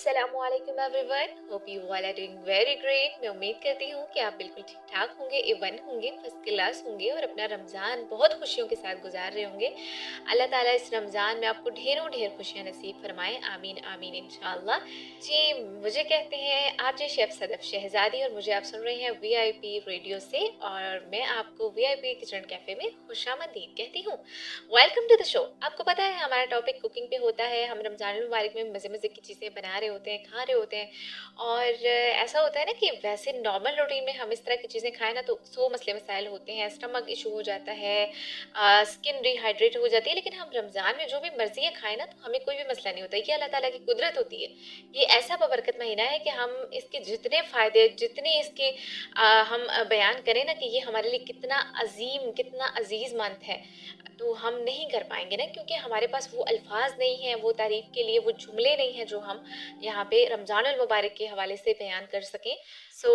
अस्सलामुअलैकुम everyone, hope you all are doing very great. मैं उम्मीद करती हूँ कि आप बिल्कुल ठीक ठाक होंगे, ए1 होंगे, फर्स्ट क्लास होंगे और अपना रमज़ान बहुत खुशियों के साथ गुजार रहे होंगे। अल्लाह ताला इस रमज़ान में आपको ढेरों ढेर खुशियाँ नसीब फरमाए, आमीन आमीन इंशाअल्लाह। जी, मुझे कहते हैं आरजे शेफ सदफ शहजादी और मुझे आप सुन रहे हैं वीआईपी रेडियो से और मैं आपको वीआईपी किचन कैफ़े में खुशामदीद कहती हूँ। Welcome to the show. आपको पता है हमारा टॉपिक कुकिंग पे होता है। हम रमज़ान मुबारक में मज़े मज़े की चीज़ें बना रहे होते हैं, खा रहे होते हैं और ऐसा होता है ना कि वैसे नॉर्मल रूटीन में हम इस तरह की चीज़ें खाएं ना तो 100 मसले मसाइल होते हैं, स्टमक इशू हो जाता है, स्किन डिहाइड्रेट हो जाती है। लेकिन हम रमज़ान में जो भी मर्जी है खाएं ना तो हमें कोई भी मसला नहीं होता। ये अल्लाह ताला की कुदरत होती है। ये ऐसा बबरकत महीना है कि हम इसके जितने फ़ायदे, जितने इसके हम बयान करें ना कि ये हमारे लिए कितना अजीम, कितना अजीज़ मंथ है, तो हम नहीं कर पाएंगे ना, क्योंकि हमारे पास वो अल्फाज नहीं है, वो तारीफ के लिए वो जुमले नहीं हैं जो हम यहाँ पे रमज़ानुल मुबारक के हवाले से बयान कर सकें।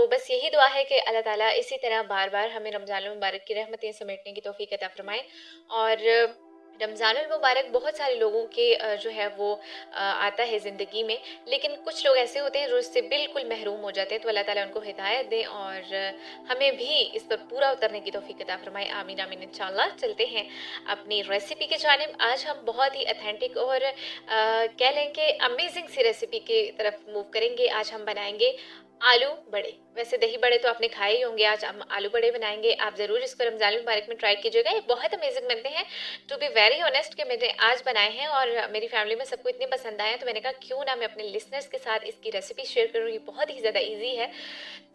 बस यही दुआ है कि अल्लाह ताला इसी तरह बार बार हमें रमज़ानुल मुबारक की रहमतें समेटने की तौफीक अता फरमाए। और रमज़ानुल मुबारक बहुत सारे लोगों के जो है वो आता है ज़िंदगी में, लेकिन कुछ लोग ऐसे होते हैं जो इससे बिल्कुल महरूम हो जाते हैं। तो अल्लाह ताला उनको हिदायत दें और हमें भी इस पर पूरा उतरने की तौफीक अता फरमाए, आमीन आमीन इंशाअल्लाह। चलते हैं अपनी रेसिपी की जानिब। आज हम बहुत ही अथेंटिक और कह लें कि अमेजिंग सी रेसिपी की तरफ मूव करेंगे। आज हम बनाएंगे आलू बड़े। वैसे दही बड़े तो आपने खाए ही होंगे, आज हम आलू बड़े बनाएंगे। आप ज़रूर इसको रमज़ान मुबारक में ट्राई कीजिएगा, ये बहुत अमेजिंग बनते हैं। टू बी वेरी ऑनेस्ट कि मैंने आज बनाए हैं और मेरी फैमिली में सबको इतने पसंद आए हैं, तो मैंने कहा क्यों ना मैं अपने लिसनर्स के साथ इसकी रेसिपी शेयर करूँ। ये बहुत ही ज़्यादा ईजी है।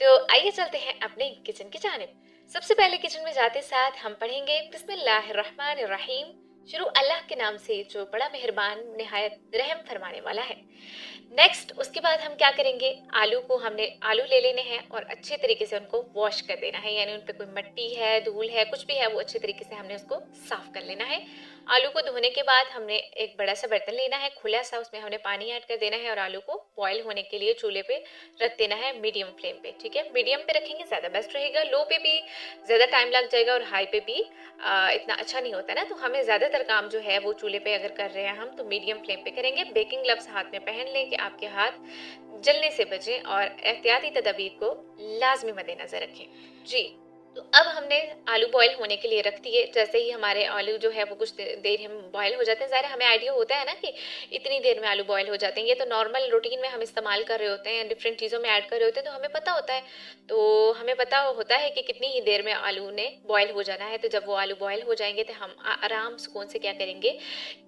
तो आइए चलते हैं अपने किचन की जानिब। सबसे पहले किचन में जाते साथ हम पढ़ेंगे बिस्मिल्लाहिर्रहमानिर्रहीम, शुरू अल्लाह के नाम से जो बड़ा मेहरबान निहायत रहम फरमाने वाला है। नेक्स्ट उसके बाद हम क्या करेंगे, हमने आलू ले लेने हैं और अच्छे तरीके से उनको वॉश कर देना है, यानी उन पे कोई मिट्टी है, धूल है, कुछ भी है वो अच्छे तरीके से हमने उसको साफ कर लेना है। आलू को धोने के बाद हमने एक बड़ा सा बर्तन लेना है खुला सा, उसमें हमने पानी ऐड कर देना है और आलू को बॉईल होने के लिए चूल्हे पे रख देना है मीडियम फ्लेम पे। ठीक है, मीडियम पे रखेंगे ज़्यादा बेस्ट रहेगा। लो पे भी ज़्यादा टाइम लग जाएगा और हाई पे भी इतना अच्छा नहीं होता ना, तो हमें ज़्यादातर काम जो है वो चूल्हे पे अगर कर रहे हैं हम तो मीडियम फ्लेम पे करेंगे। बेकिंग ग्लव्स हाथ में पहन लें कि आपके हाथ जलने से बचें और एहतियाती तदाबीर को लाजमी मद्देनजर रखें। जी, तो अब हमने आलू बॉईल होने के लिए रख दिए। जैसे ही हमारे आलू जो है वो कुछ देर हम बॉईल हो जाते हैं, ज़ाहिर हमें आइडिया होता है ना कि इतनी देर में आलू बॉईल हो जाते हैं। ये तो नॉर्मल रूटीन में हम इस्तेमाल कर रहे होते हैं, डिफरेंट चीज़ों में ऐड कर रहे होते हैं, तो हमें पता होता है। तो हमें पता होता है कि कितनी ही देर में आलू ने बॉईल हो जाना है। तो जब वो आलू बॉईल हो जाएंगे तो हम आराम सुकून से क्या करेंगे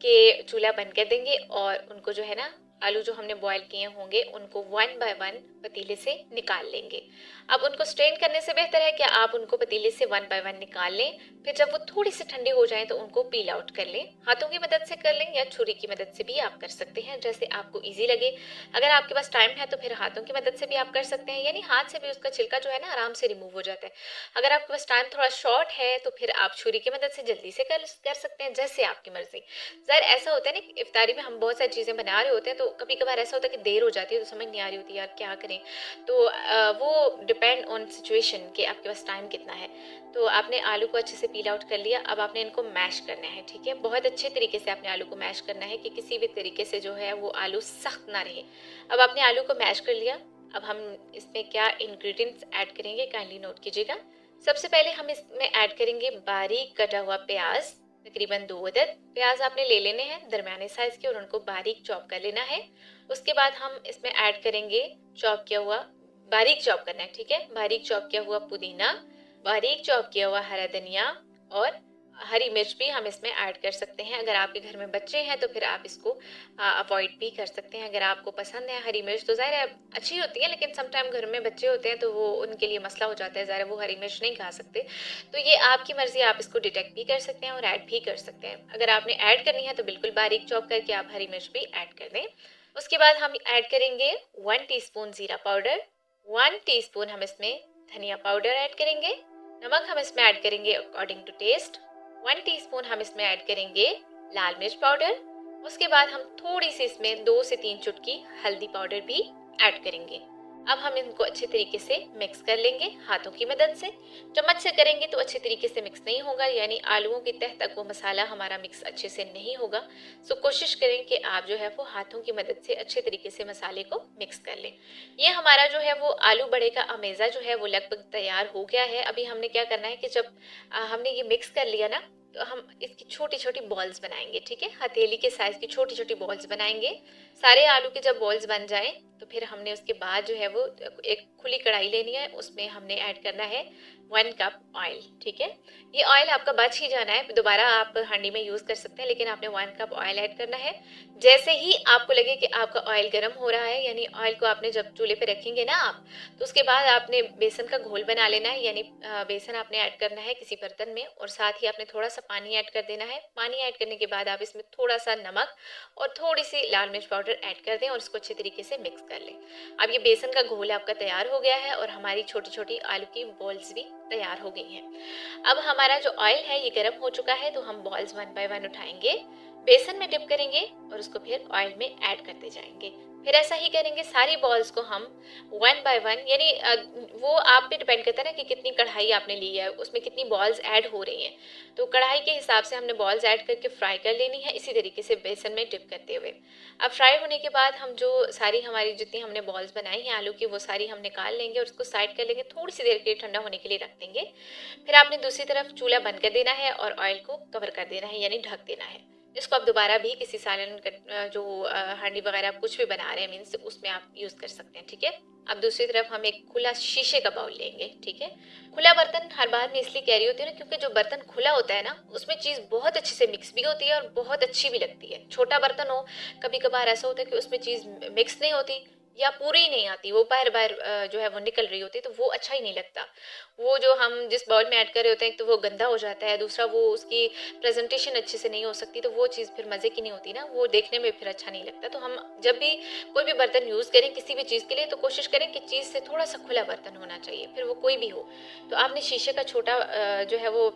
कि चूल्हा बंद कर देंगे और उनको जो है ना, आलू जो हमने बॉईल किए होंगे उनको वन बाय वन पतीले से निकाल लेंगे। अब उनको स्ट्रेन करने से बेहतर है कि आप उनको पतीले से वन बाय वन निकाल लें। फिर जब वो थोड़ी सी ठंडे हो जाएं तो उनको पील आउट कर लें। हाथों की मदद से कर लें या छुरी की मदद से भी आप कर सकते हैं, जैसे आपको इजी लगे। अगर आपके पास टाइम है तो फिर हाथों की मदद से भी आप कर सकते हैं, यानी हाथ से भी उसका छिलका जो है ना आराम से रिमूव हो जाता है। अगर आपके पास टाइम थोड़ा शॉर्ट है तो फिर आप छुरी की मदद से जल्दी से कर सकते हैं, जैसे आपकी मर्जी। ज़ाहिर ऐसा होता है ना कि इफ्तारी में हम बहुत सारी चीज़ें बना रहे होते हैं, तो कभी कभार ऐसा होता है कि देर हो जाती है तो समझ नहीं आ रही होती यार क्या करें। तो वो डिपेंड ऑन सिचुएशन कि आपके पास टाइम कितना है। तो आपने आलू को अच्छे से पील आउट कर लिया। अब आपने इनको मैश करना है। ठीक है, बहुत अच्छे तरीके से आपने आलू को मैश करना है कि किसी भी तरीके से जो है वो आलू सख्त ना रहे। अब आपने आलू को मैश कर लिया। अब हम इसमें क्या इंग्रेडिएंट्स ऐड करेंगे काइंडली नोट कीजिएगा। सबसे पहले हम इसमें ऐड करेंगे बारीक कटा हुआ प्याज, तकरीबन 2 अदद प्याज आपने ले लेने हैं दरमियाने साइज के और उनको बारीक चॉप कर लेना है। उसके बाद हम इसमें ऐड करेंगे चॉप किया हुआ, बारीक चॉप करना है। ठीक है, बारीक चॉप किया हुआ पुदीना, बारीक चॉप किया हुआ हरा धनिया और हरी मिर्च भी हम इसमें ऐड कर सकते हैं। अगर आपके घर में बच्चे हैं तो फिर आप इसको अवॉइड भी कर सकते हैं। अगर आपको पसंद है हरी मिर्च तो ज़ाहिर है अच्छी होती है, लेकिन समटाइम घर में बच्चे होते हैं तो वो उनके लिए मसला हो जाता है, ज़ाहिर वो हरी मिर्च नहीं खा सकते। तो ये आपकी मर्जी, आप इसको डिटेक्ट भी कर सकते हैं और ऐड भी कर सकते हैं। अगर आपने ऐड करनी है तो बिल्कुल बारीक चॉप करके आप हरी मिर्च भी ऐड कर दें। उसके बाद हम ऐड करेंगे 1 टीस्पून ज़ीरा पाउडर, 1 टीस्पून हम इसमें धनिया पाउडर ऐड करेंगे। नमक हम इसमें ऐड करेंगे अकॉर्डिंग टू टेस्ट। 1 टीस्पून हम इसमें ऐड करेंगे लाल मिर्च पाउडर। उसके बाद हम थोड़ी सी इसमें 2 से 3 चुटकी हल्दी पाउडर भी ऐड करेंगे। अब हम इनको अच्छे तरीके से मिक्स कर लेंगे हाथों की मदद से। चम्मच से करेंगे तो अच्छे तरीके से मिक्स नहीं होगा, यानी आलूओं की तह तक वो मसाला हमारा मिक्स अच्छे से नहीं होगा। सो कोशिश करें कि आप जो है वो हाथों की मदद से अच्छे तरीके से मसाले को मिक्स कर लें। ये हमारा जो है वो आलू बड़े का अमेज़ा जो है वो लगभग तैयार हो गया है। अभी हमने क्या करना है कि जब हमने ये मिक्स कर लिया ना, तो हम इसकी छोटी छोटी बॉल्स बनाएंगे। ठीक है, हथेली के साइज की छोटी छोटी बॉल्स बनाएंगे। सारे आलू के जब बॉल्स बन जाएं तो फिर हमने उसके बाद जो है वो एक खुली कढ़ाई लेनी है, उसमें हमने ऐड करना है 1 कप ऑयल। ठीक है, ये ऑयल आपका बच ही जाना है, दोबारा आप हांडी में यूज कर सकते हैं, लेकिन आपने 1 कप ऑयल ऐड करना है। जैसे ही आपको लगे कि आपका ऑयल गर्म हो रहा है, यानी ऑयल को आपने जब चूल्हे पे रखेंगे ना आप, तो उसके बाद आपने बेसन का घोल बना लेना है, यानी बेसन आपने ऐड करना है किसी बर्तन में, और साथ ही आपने थोड़ा सा पानी ऐड कर देना है। पानी ऐड करने के बाद आप इसमें थोड़ा सा नमक और थोड़ी सी लाल मिर्च पाउडर ऐड कर दें और इसको अच्छे तरीके से मिक्स कर लें। अब ये बेसन का घोल आपका तैयार हो गया है और हमारी छोटी छोटी आलू की बॉल्स भी तैयार हो गई हैं। अब हमारा जो ऑयल है ये गर्म हो चुका है, तो हम बॉल्स 1 बाय 1 उठाएंगे, बेसन में डिप करेंगे और उसको फिर ऑयल में ऐड करते जाएंगे। फिर ऐसा ही करेंगे, सारी बॉल्स को हम 1 बाय 1, यानी वो आप पे डिपेंड करता है ना कि कितनी कढ़ाई आपने ली है, उसमें कितनी बॉल्स ऐड हो रही हैं, तो कढ़ाई के हिसाब से हमने बॉल्स ऐड करके फ्राई कर लेनी है, इसी तरीके से बेसन में डिप करते हुए। अब फ्राई होने के बाद हम जो सारी हमारी जितनी हमने बॉल्स बनाई हैं आलू की, वो सारी हम निकाल लेंगे और उसको साइड कर लेंगे, थोड़ी सी देर के लिए ठंडा होने के लिए रख देंगे। फिर आपने दूसरी तरफ चूल्हा बंद कर देना है और ऑयल को कवर कर देना है, यानी ढक देना है। इसको आप दोबारा भी किसी सालन जो हांडी वगैरह आप कुछ भी बना रहे हैं मीन्स, उसमें आप यूज़ कर सकते हैं। ठीक है, अब दूसरी तरफ हम एक खुला शीशे का बाउल लेंगे। ठीक है, खुला बर्तन हर बार मैं इसलिए कह रही होती हूँ ना, क्योंकि जो बर्तन खुला होता है ना, उसमें चीज़ बहुत अच्छे से मिक्स भी होती है और बहुत अच्छी भी लगती है। छोटा बर्तन हो, कभी कभार ऐसा होता है कि उसमें चीज़ मिक्स नहीं होती या पूरी ही नहीं आती, वो बाहर बाहर जो है वो निकल रही होती है, तो वो अच्छा ही नहीं लगता। वो जो हम जिस बाउल में ऐड कर रहे होते हैं, तो वो गंदा हो जाता है, दूसरा वो उसकी प्रेजेंटेशन अच्छे से नहीं हो सकती, तो वो चीज़ फिर मज़े की नहीं होती ना, वो देखने में फिर अच्छा नहीं लगता। तो हम जब भी कोई भी बर्तन यूज़ करें किसी भी चीज़ के लिए, तो कोशिश करें कि चीज़ से थोड़ा सा खुला बर्तन होना चाहिए, फिर वो कोई भी हो। तो आपने शीशे का छोटा जो है वो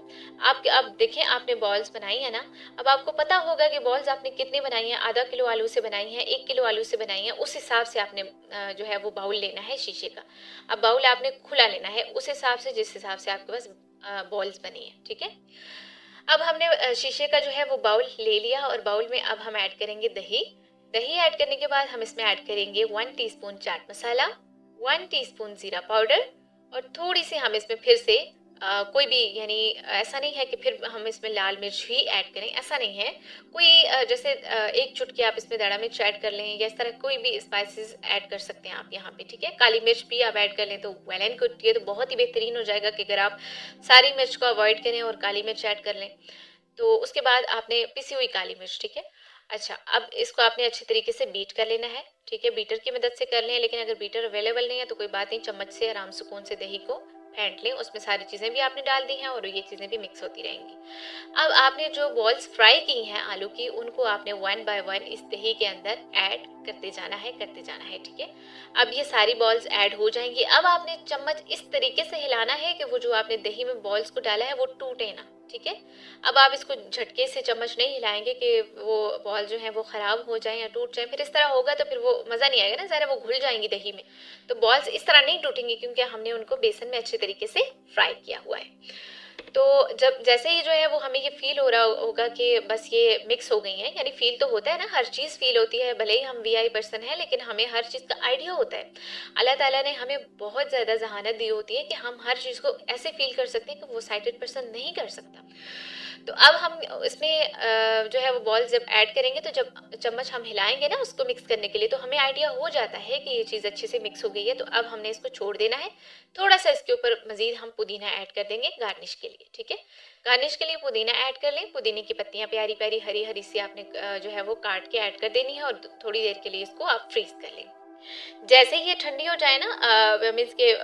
आप देखें, आपने बॉल्स बनाई है ना, अब आपको पता होगा कि बॉल्स आपने कितनी बनाई हैं, आधा किलो आलू से बनाई हैं, 1 किलो आलू से बनाई हैं, उस हिसाब से आपने जो है वो बाउल लेना है शीशे का। अब बाउल आपने खुला लेना है उस हिसाब से जिस हिसाब से आपके पास बॉल्स बनी है। ठीक है, अब हमने शीशे का जो है वो बाउल ले लिया और बाउल में अब हम ऐड करेंगे दही। दही ऐड करने के बाद हम इसमें ऐड करेंगे 1 टीस्पून चाट मसाला, 1 टीस्पून जीरा पाउडर, और थोड़ी सी हम इसमें फिर से कोई भी, यानी ऐसा नहीं है कि फिर हम इसमें लाल मिर्च ही ऐड करें, ऐसा नहीं है। कोई जैसे एक चुटकी आप इसमें दड़ा मिर्च ऐड कर लें, या इस तरह कोई भी स्पाइसेस ऐड कर सकते हैं आप यहाँ पे। ठीक है, काली मिर्च भी आप ऐड कर लें तो वेल एंड गुड, ये तो बहुत ही बेहतरीन हो जाएगा कि अगर आप सारी मिर्च को अवॉइड करें और काली मिर्च ऐड कर लें। तो उसके बाद आपने पिसी हुई काली मिर्च। ठीक है, अच्छा, अब इसको आपने अच्छे तरीके से बीट कर लेना है। ठीक है, बीटर की मदद से कर लें, लेकिन अगर बीटर अवेलेबल नहीं है तो कोई बात नहीं, चम्मच से आराम सुकून से दही को फेंट लें, उसमें सारी चीज़ें भी आपने डाल दी हैं और ये चीज़ें भी मिक्स होती रहेंगी। अब आपने जो बॉल्स फ्राई की हैं आलू की, उनको आपने 1 बाय 1 इस दही के अंदर ऐड करते जाना है, करते जाना है। ठीक है, अब ये सारी बॉल्स ऐड हो जाएंगी। अब आपने चम्मच इस तरीके से हिलाना है कि वो जो आपने दही में बॉल्स को डाला है वो टूटे ना। ठीक है, अब आप इसको झटके से चम्मच नहीं हिलाएंगे कि वो बॉल जो है वो ख़राब हो जाए या टूट जाए, फिर इस तरह होगा तो फिर वो मज़ा नहीं आएगा ना, ज़रा वो घुल जाएंगी दही में, तो बॉल्स इस तरह नहीं टूटेंगी क्योंकि हमने उनको बेसन में अच्छे तरीके से फ्राई किया हुआ है। तो जब जैसे ही जो है वो हमें ये फील हो रहा होगा कि बस ये मिक्स हो गई हैं, यानी फील तो होता है ना, हर चीज़ फील होती है, भले ही हम वीआई पर्सन हैं लेकिन हमें हर चीज़ का आइडिया होता है। अल्लाह ताला ने हमें बहुत ज़्यादा जहानत दी होती है कि हम हर चीज़ को ऐसे फील कर सकते हैं कि वो साइटेड पर्सन नहीं कर सकता। तो अब हम इसमें जो है वो बॉल जब ऐड करेंगे, तो जब चम्मच हम हिलाएंगे ना उसको मिक्स करने के लिए, तो हमें आइडिया हो जाता है कि ये चीज़ अच्छे से मिक्स हो गई है। तो अब हमने इसको छोड़ देना है, थोड़ा सा इसके ऊपर मजीद हम पुदीना ऐड कर देंगे गार्निश के लिए। ठीक है, गार्निश के लिए पुदीना ऐड कर लें, पुदीने की पत्तियां प्यारी प्यारी हरी हरी सी आपने जो है वो काट के ऐड कर देनी है और थोड़ी देर के लिए इसको आप फ्रीज कर लें। जैसे ही ये ठंडी हो जाए ना, मीन्स के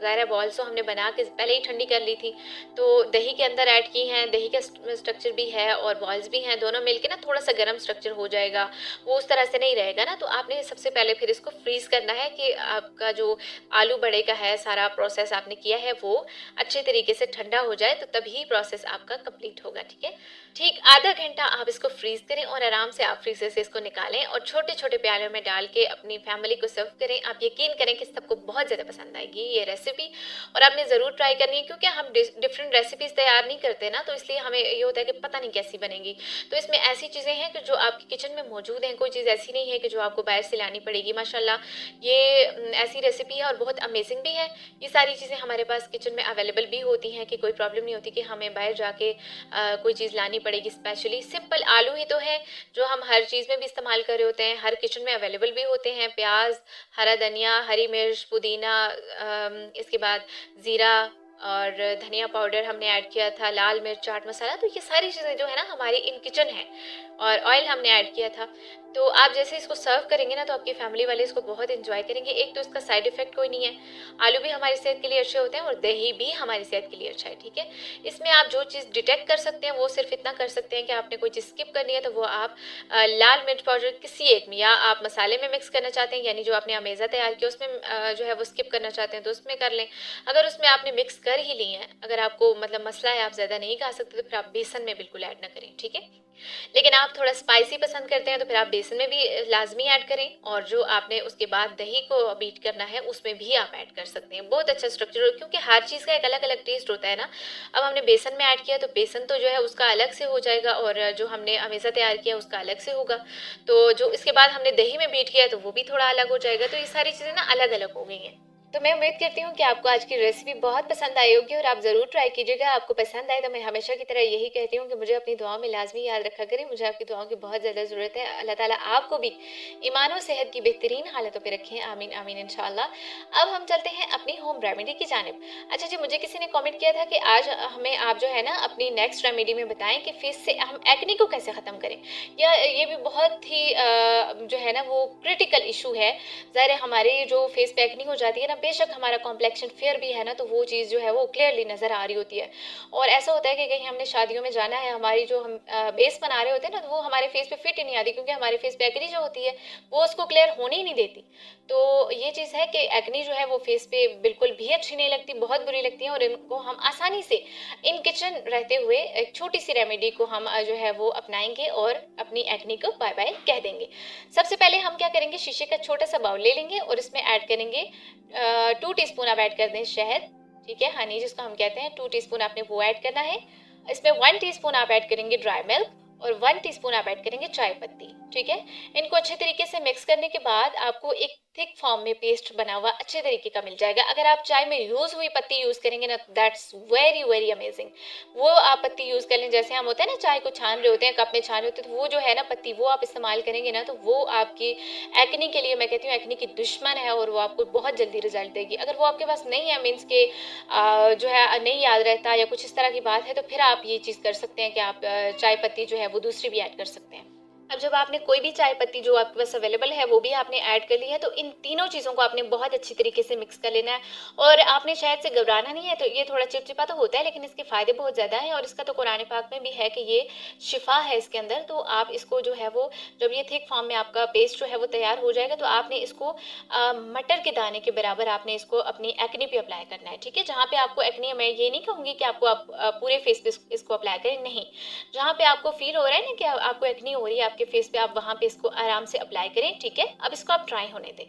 ज़ाहिर बॉल्स तो हमने बना के पहले ही ठंडी कर ली थी, तो दही के अंदर ऐड की हैं, दही का स्ट्रक्चर भी है और बॉल्स भी हैं, दोनों मिलके ना थोड़ा सा गर्म स्ट्रक्चर हो जाएगा, वो उस तरह से नहीं रहेगा ना। तो आपने सबसे पहले फिर इसको फ्रीज़ करना है कि आपका जो आलू बड़े का है सारा प्रोसेस आपने किया है वो अच्छे तरीके से ठंडा हो जाए, तो तभी प्रोसेस आपका कंप्लीट होगा। ठीक है, ठीक आधा घंटा आप इसको फ्रीज करें और आराम से आप फ्रीजर से इसको निकालें और छोटे छोटे प्यालों में डाल के अपनी फैमिली को सर्व करें। आप यकीन करें कि सबको बहुत ज़्यादा पसंद आएगी ये रेसिपी, और आपने ज़रूर ट्राई करनी है, क्योंकि हम डिफरेंट रेसिपीज़ तैयार नहीं करते ना, तो इसलिए हमें ये होता है कि पता नहीं कैसी बनेगी। तो इसमें ऐसी चीज़ें हैं कि जो आपके किचन में मौजूद हैं, कोई चीज़ ऐसी नहीं है कि जो आपको बाहर से लानी पड़ेगी। माशाल्लाह ये ऐसी रेसिपी है और बहुत अमेजिंग भी है। ये सारी चीज़ें हमारे पास किचन में अवेलेबल भी होती हैं कि कोई प्रॉब्लम नहीं होती कि हमें बाहर जाके कोई चीज़ लानी पड़ेगी। स्पेशली सिंपल आलू ही तो है जो हम हर चीज़ में भी इस्तेमाल कर रहे होते हैं, हर किचन में अवेलेबल भी होते हैं। प्याज, हरा धनिया, हरी मिर्च, पुदीना, इसके बाद ज़ीरा और धनिया पाउडर हमने ऐड किया था, लाल मिर्च, चाट मसाला, तो ये सारी चीज़ें जो है ना हमारी इन किचन है। और ऑयल हमने ऐड किया था। तो आप जैसे इसको सर्व करेंगे ना तो आपकी फैमिली वाले इसको बहुत इंजॉय करेंगे। एक तो इसका साइड इफेक्ट कोई नहीं है, आलू भी हमारी सेहत के लिए अच्छे होते हैं और दही भी हमारी सेहत के लिए अच्छा है। ठीक है, इसमें आप जो चीज़ डिटेक्ट कर सकते हैं वो सिर्फ इतना कर सकते हैं कि आपने कोई चीज़ स्किप करनी है तो वो आप लाल मिर्च पाउडर किसी एक में, या आप मसाले में मिक्स करना चाहते हैं, यानी जो आपने अमेज़ा तैयार किया उसमें जो है वो स्किप करना चाहते हैं तो उसमें कर लें। अगर उसमें आपने मिक्स कर ही ली है, अगर आपको मतलब मसला है आप ज़्यादा नहीं खा सकते, तो फिर आप बेसन में बिल्कुल ऐड ना करें। ठीक है, लेकिन आप थोड़ा स्पाइसी पसंद करते हैं तो फिर आप बेसन में भी लाजमी ऐड करें, और जो आपने उसके बाद दही को बीट करना है उसमें भी आप ऐड कर सकते हैं। बहुत अच्छा स्ट्रक्चर, क्योंकि हर चीज़ का एक अलग अलग टेस्ट होता है ना। अब हमने बेसन में ऐड किया तो बेसन तो जो है उसका अलग से हो जाएगा, और जो हमने हमेशा तैयार किया उसका अलग से होगा। तो जो इसके बाद हमने दही में बीट किया तो वो भी थोड़ा अलग हो जाएगा। तो ये सारी चीज़ें ना अलग अलग हो गई हैं। तो मैं उम्मीद करती हूँ कि आपको आज की रेसिपी बहुत पसंद आई होगी और आप ज़रूर ट्राई कीजिएगा। आपको पसंद आए तो मैं हमेशा की तरह यही कहती हूँ कि मुझे अपनी दुआओं में लाजमी याद रखा करें। मुझे आपकी दुआओं की बहुत ज़्यादा ज़रूरत है। अल्लाह ताला आपको भी ईमान और सेहत की बेहतरीन हालतों पे रखें, आमीन आमीन इंशाल्लाह। अब हम चलते हैं अपनी होम रेमेडी की जानिब। अच्छा जी, मुझे किसी ने कमेंट किया था कि आज हमें आप जो है ना अपनी नेक्स्ट रेमेडी में बताएं कि फेस से हम एक्ने को कैसे ख़त्म करें। या ये भी बहुत ही जो है ना वो क्रिटिकल इशू है। ज़ाहिर है हमारे जो फेस पे एक्ने हो जाती है ना, बेशक हमारा कॉम्प्लेक्शन फेयर भी है ना, तो वो चीज़ जो है वो क्लियरली नज़र आ रही होती है। और ऐसा होता है कि कहीं हमने शादियों में जाना है, हमारी जो हम बेस बना रहे होते हैं ना, तो वो हमारे फेस पे फिट ही नहीं आती, क्योंकि हमारे फेस पे एक्नी जो होती है वो उसको क्लियर होने ही नहीं देती। तो ये चीज़ है कि एक्नी जो है वो फेस पे बिल्कुल भी अच्छी नहीं लगती, बहुत बुरी लगती है, और इनको हम आसानी से इन किचन रहते हुए एक छोटी सी रेमेडी को हम जो है वो अपनाएंगे और अपनी एक्नी को बाय बाय कह देंगे। सबसे पहले हम क्या करेंगे, शीशे का छोटा सा बाउल ले लेंगे और इसमें ऐड करेंगे 2 टीस्पून आप ऐड कर दें शहद। ठीक है, हनी जिसको हम कहते हैं, 2 टीस्पून आपने वो ऐड करना है। इसमें 1 टीस्पून आप ऐड करेंगे ड्राई मिल्क और 1 टीस्पून आप ऐड करेंगे चाय पत्ती। ठीक है, इनको अच्छे तरीके से मिक्स करने के बाद आपको एक थिक फॉर्म में पेस्ट बना हुआ अच्छे तरीके का मिल जाएगा। अगर आप चाय में यूज हुई पत्ती यूज करेंगे ना, दैट्स वेरी वेरी अमेजिंग। वो आप पत्ती यूज कर लें, जैसे हम होते हैं ना चाय को छान रहे होते हैं, कप में छान रहे होते हैं, तो वो जो है ना पत्ती वो आप इस्तेमाल करेंगे ना, तो वो आपकी एक्नी के लिए, मैं कहती हूँ एक्नी की दुश्मन है, और वो आपको बहुत जल्दी रिजल्ट देगी। अगर वो आपके पास नहीं है, मीन्स के जो है नहीं याद रहता या कुछ इस तरह की बात है, तो फिर आप ये चीज़ कर सकते हैं कि आप चाय पत्ती जो है वो दूसरी भी ऐड कर सकते हैं। अब जब आपने कोई भी चाय पत्ती जो आपके पास अवेलेबल है वो भी आपने ऐड कर ली है, तो इन तीनों चीज़ों को आपने बहुत अच्छी तरीके से मिक्स कर लेना है। और आपने शहद से घबराना नहीं है। तो ये थोड़ा चिपचिपा तो होता है, लेकिन इसके फ़ायदे बहुत ज़्यादा हैं, और इसका तो कुरान पाक में भी है कि ये शिफा है इसके अंदर। तो आप इसको जो है वो, जब ये थिक फॉर्म में आपका पेस्ट जो है वो तैयार हो जाएगा, तो आपने इसको मटर के दाने के बराबर आपने इसको अपनी एक्नी पे अप्लाई करना है। ठीक है, जहाँ पे आपको एक्नी, मैं ये नहीं कहूँगी कि आपको आप पूरे फेस पे इसको अप्लाई करें, नहीं, जहाँ पे आपको फील हो रहा है ना कि आपको एक्नी हो रही है आपके फेस पे, आप वहाँ पे इसको आराम से अप्लाई करें। ठीक है, अब इसको आप ड्राई होने दें।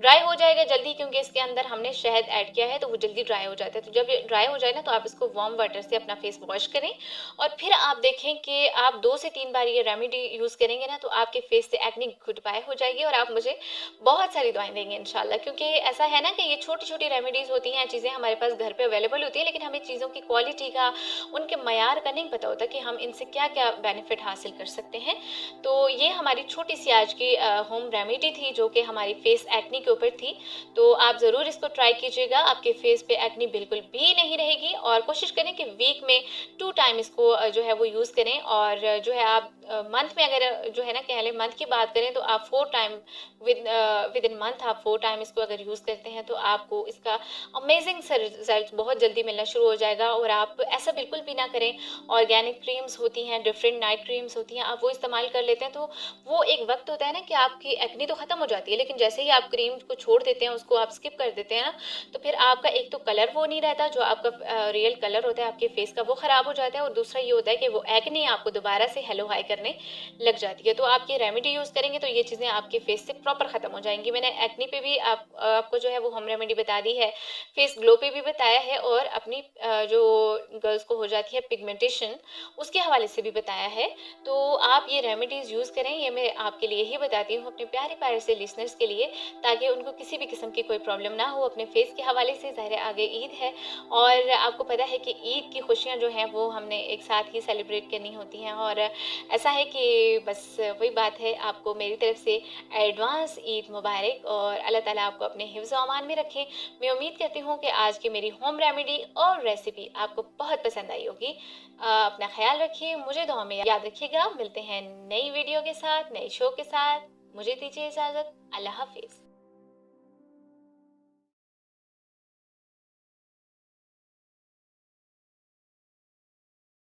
ड्राई हो जाएगा जल्दी, क्योंकि इसके अंदर हमने शहद ऐड किया है, तो वो जल्दी ड्राई हो जाता है। तो जब ये ड्राई हो जाए ना, तो आप इसको वार्म वाटर से अपना फेस वॉश करें, और फिर आप देखें कि आप 2 से 3 बार ये रेमेडी यूज़ करेंगे ना, तो आपके फेस से एक्नी गुड बाय हो जाएगी, और आप मुझे बहुत सारी दुआएं देंगे इंशाल्लाह। क्योंकि ऐसा है ना कि ये छोटी छोटी रेमेडीज़ होती हैं, चीज़ें हमारे पास घर पे अवेलेबल होती है, लेकिन हमें चीज़ों की क्वालिटी का, उनके मयार का नहीं पता होता कि हम इनसे क्या क्या बेनिफिट हासिल कर सकते हैं। तो ये हमारी छोटी सी आज की होम रेमेडी थी, जो कि हमारी फेस एक्नी के ऊपर थी। तो आप ज़रूर इसको ट्राई कीजिएगा, आपके फेस पे एक्नी बिल्कुल भी नहीं रहेगी। और कोशिश करें कि वीक में 2 टाइम इसको जो है वो यूज़ करें, और जो है आप मंथ में अगर जो है ना कह लें मंथ की बात करें तो आप 4 टाइम विद इन मंथ आप 4 टाइम इसको अगर यूज़ करते हैं तो आपको इसका अमेजिंग सा रिजल्ट बहुत जल्दी मिलना शुरू हो जाएगा। और आप ऐसा बिल्कुल भी ना करें, ऑर्गेनिक क्रीम्स होती हैं, डिफरेंट नाइट क्रीम्स होती हैं, आप वो इस्तेमाल कर लेते हैं तो वो एक वक्त होता है ना कि आपकी एक्ने तो खत्म हो जाती है, लेकिन जैसे ही आप क्रीम को छोड़ देते हैं, उसको आप स्किप कर देते हैं ना, तो फिर आपका एक तो कलर वो नहीं रहता जो आपका रियल कलर होता है आपके फेस का, वो खराब हो जाता है। और दूसरा ये होता है कि वो एक्ने आपको दोबारा से हेलो हाई करने लग जाती है। तो आप ये रेमेडी यूज़ करेंगे तो ये चीज़ें आपके फेस से प्रॉपर खत्म हो जाएंगी। मैंने एक्ने पे भी आपको जो है वो होम रेमेडी बता दी है, फेस ग्लो पे भी बताया है, और अपनी जो गर्ल्स को हो जाती है पिगमेंटेशन, उसके हवाले से भी बताया है। तो आप ये रेमेडीज़ यूज़ करें, ये मैं आपके लिए ही बताती हूँ, अपने प्यारे प्यारे से लिसनर्स के लिए, ताकि उनको किसी भी किस्म की कोई प्रॉब्लम ना हो अपने फेस के हवाले से। ज़ाहिर है आगे ईद है, और आपको पता है कि ईद की खुशियाँ जो हैं वो हमने एक साथ ही सेलिब्रेट करनी होती हैं। और ऐसा है कि बस वही बात है, आपको मेरी तरफ से एडवांस ईद मुबारक, और अल्लाह ताला आपको अपने हिफ्ज़ व अमान में रखें। मैं उम्मीद करती हूँ कि आज की मेरी होम रेमेडी और रेसिपी आपको बहुत पसंद आई होगी। अपना ख्याल रखिए, मुझे दुआ में याद रखिएगा। मिलते हैं नई वीडियो के साथ, नए शो के साथ। मुझे दीजिए इजाज़त। अल्लाह हाफिज़।